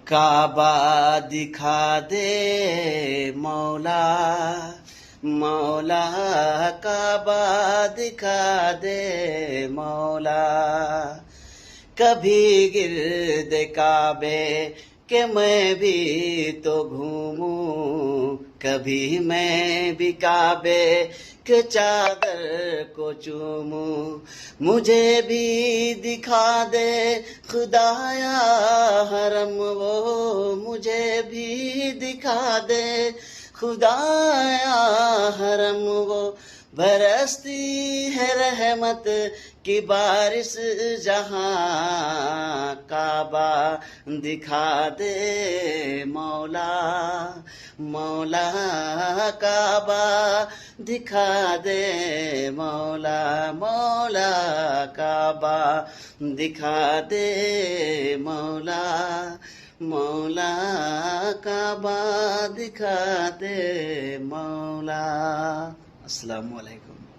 काबा दिखा दे मौला, मौला काबा दिखा दे मौला। कभी गिर्द काबे के मैं भी तो घूमूं, कभी मैं भी काबे के चादर को चूमूं। मुझे भी दिखा दे खुदाया हरम वो, मुझे भी दिखा दे खुदाया हरम वो। बरसती है रहमत की बारिश जहाँ, काबा दिखा दे मौला, मौला काबा दिखा दे मौला, मौला काबा दिखा दे मौला, मौला काबा दिखा दे मौला। अस्सलामु अलैकुम।